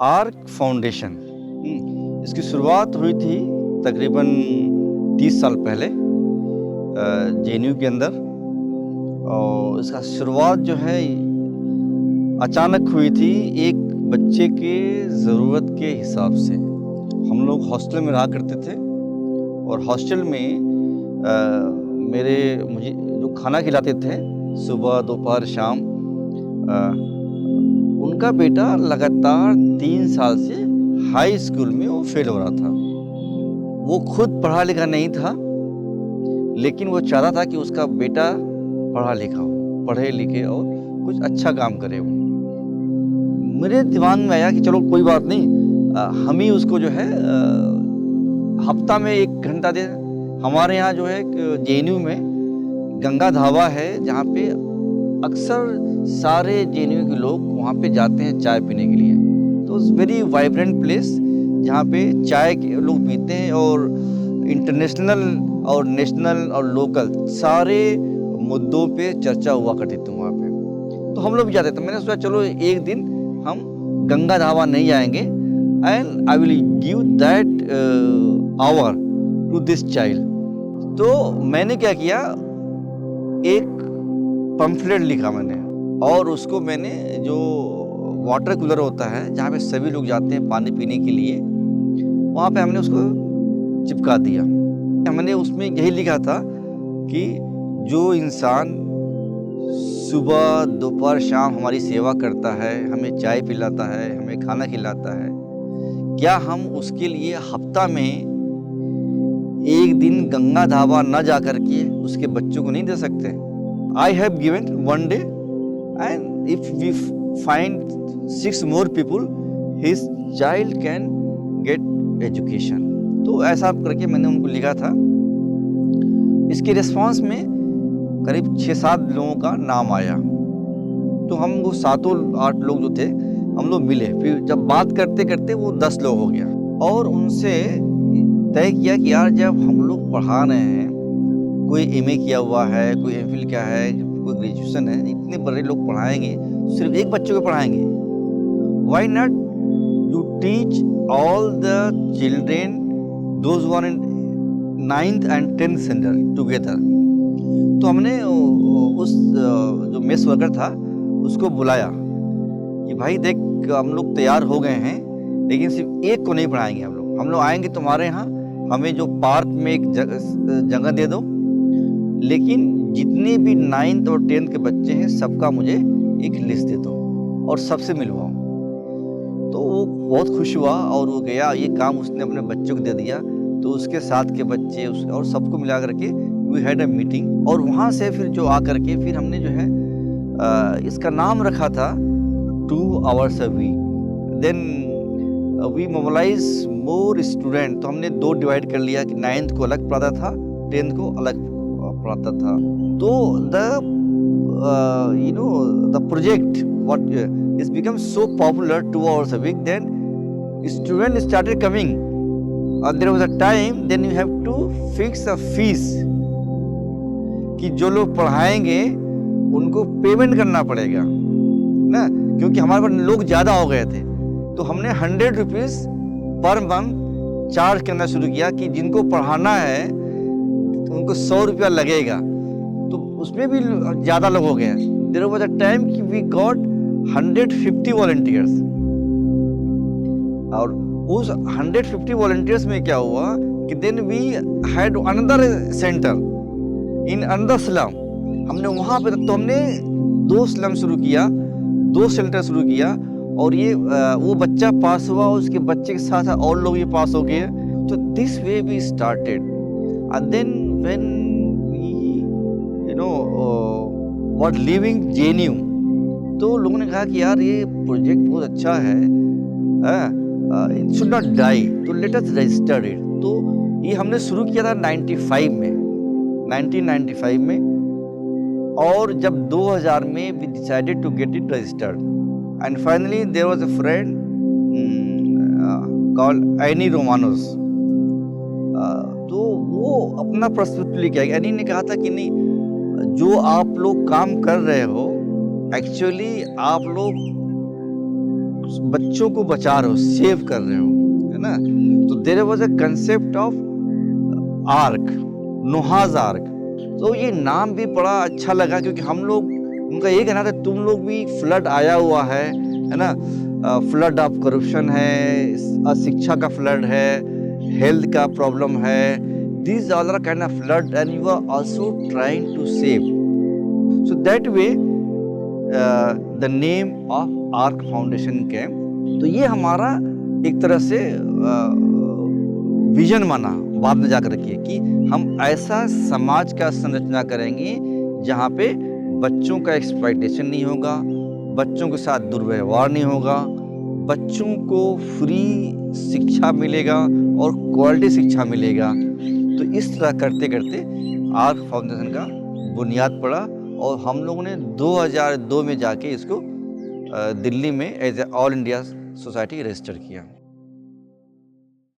Arc foundation. इसकी शुरुआत हुई थी तकरीबन 30 साल पहले जेएनयू के अंदर। और इसका शुरुआत जो है अचानक हुई थी एक बच्चे के ज़रूरत के हिसाब से। हम लोग हॉस्टल में रहा करते थे और हॉस्टल में मुझे जो खाना खिलाते थे सुबह दोपहर शाम, उनका बेटा लगातार 3 साल से हाई स्कूल में वो फेल हो रहा था। वो खुद पढ़ा लिखा नहीं था, लेकिन वो चाहता था कि उसका बेटा पढ़ा लिखा हो, पढ़े लिखे और कुछ अच्छा काम करे। वो मेरे दिमाग में आया कि चलो कोई बात नहीं, हम ही उसको जो है हफ्ता में 1 घंटा दे। हमारे यहाँ जो है जेएनयू में गंगा ढाबा है, जहाँ पे अक्सर सारे जेएनयू के लोग वहाँ पे जाते हैं चाय पीने के लिए। तो इट्स वेरी वाइब्रेंट प्लेस, जहाँ पे चाय के लोग पीते हैं और इंटरनेशनल और नेशनल और लोकल सारे मुद्दों पे चर्चा हुआ करती थी वहाँ पे। तो हम लोग भी जाते थे। मैंने सोचा चलो एक दिन हम गंगा ढाबा नहीं जाएंगे and I will give that hour to this child. तो मैंने क्या किया, एक पम्फलेट लिखा मैंने और उसको मैंने जो वाटर कूलर होता है जहाँ पे सभी लोग जाते हैं पानी पीने के लिए, वहाँ पे हमने उसको चिपका दिया। मैंने उसमें यही लिखा था कि जो इंसान सुबह दोपहर शाम हमारी सेवा करता है, हमें चाय पिलाता है, हमें खाना खिलाता है, क्या हम उसके लिए हफ्ता में एक दिन गंगा ढाबा न जा कर के उसके बच्चों को नहीं दे सकते? I have given 1 day and if we find 6 more people, his child can get education। तो ऐसा करके मैंने उनको लिखा था। इसके रिस्पांस में करीब 6-7 लोगों का नाम आया। तो हम वो 7-8 लोग जो थे हम लोग मिले। फिर जब बात करते करते वो 10 लोग हो गया और उनसे तय किया कि यार जब हम लोग पढ़ा रहे हैं, कोई एमए किया हुआ है, कोई एमफिल किया है, कोई ग्रेजुएशन है, इतने बड़े लोग पढ़ाएंगे, सिर्फ एक बच्चे को पढ़ाएंगे। Why not you teach all the children those one in 9th and 10th standard together. तो हमने उस जो मेस वर्कर था उसको बुलाया कि भाई देख, हम लोग तैयार हो गए हैं, लेकिन सिर्फ एक को नहीं पढ़ाएंगे हम लोग आएंगे तुम्हारे यहाँ, हमें जो पार्क में एक जगह दे दो, लेकिन जितने भी 9th और 10th के बच्चे हैं सबका मुझे एक लिस्ट दे दो और सबसे मिलवाओ। तो वो बहुत खुश हुआ और वो गया, ये काम उसने अपने बच्चों को दे दिया। तो उसके साथ के बच्चे और सबको मिला करके वी हैड अ मीटिंग। और वहाँ से फिर जो आकर के फिर हमने जो है इसका नाम रखा था 2 hours a week। Then we mobilise more student. तो हमने 2 डिवाइड कर लिया कि 9th को अलग पढ़ाता था, 10th को अलग पढ़ाता था। तो the project what is become so popular 2 hours a week, then students started coming. There was a time then you have to fix a fees कि जो लोग पढ़ाएंगे उनको पेमेंट करना पड़ेगा ना, क्योंकि हमारे पास लोग ज़्यादा हो गए थे। तो हमने 100 रुपीज़ पर मंथ चार्ज करना शुरू किया कि जिनको पढ़ाना है तो उनको 100 रुपया लगेगा। तो उसमें भी ज़्यादा लोग हो गए। देयर वाज अ टाइम कि वी गॉट 150 वॉलंटियर्स। और उस 150 वॉलंटियर्स में क्या हुआ कि then we had another centre in another slum. हमने वहाँ पे तो हमने 2 स्लम शुरू किया, 2 सेंटर शुरू किया और ये वो बच्चा पास हुआ, उसके बच्चे के साथ और लोग ये पास हो गए। तो this way we started and then when we were living JNU, तो लोगों ने कहा कि यार ये प्रोजेक्ट बहुत अच्छा है, इट शुड नॉट डाई, तो लेट अस रजिस्टर इट। तो ये हमने शुरू किया था 1995 में और जब 2000 में we decided to get it registered and finally there was a friend called Annie Romanos. तो वो अपना पर्सपेक्टिव लेके आया। एनी ने कहा था कि नहीं, जो आप लोग काम कर रहे हो एक्चुअली आप लोग बच्चों को बचा रहे हो, सेव कर रहे हो, है ना। तो there was a concept of ark, Noah's ark. तो ये नाम भी बड़ा अच्छा लगा, क्योंकि हम लोग, उनका ये कहना था तुम लोग भी फ्लड आया हुआ है ना। फ्लड ऑफ करप्शन है, अशिक्षा का फ्लड है, हेल्थ का प्रॉब्लम है, these all are kind of flood and you are also trying to save. So that way the name of ARC Foundation came. तो ये हमारा एक तरह से विजन बना बाद में जाकर के कि हम ऐसा समाज का संरचना करेंगे जहाँ पे बच्चों का एक्सप्लॉइटेशन नहीं होगा, बच्चों के साथ दुर्व्यवहार नहीं होगा, बच्चों को फ्री शिक्षा मिलेगा और क्वालिटी शिक्षा मिलेगा। तो इस तरह करते करते आर्क फाउंडेशन का बुनियाद पड़ा और हम लोगों ने 2002 में जाके इसको दिल्ली में as a all India society register किया।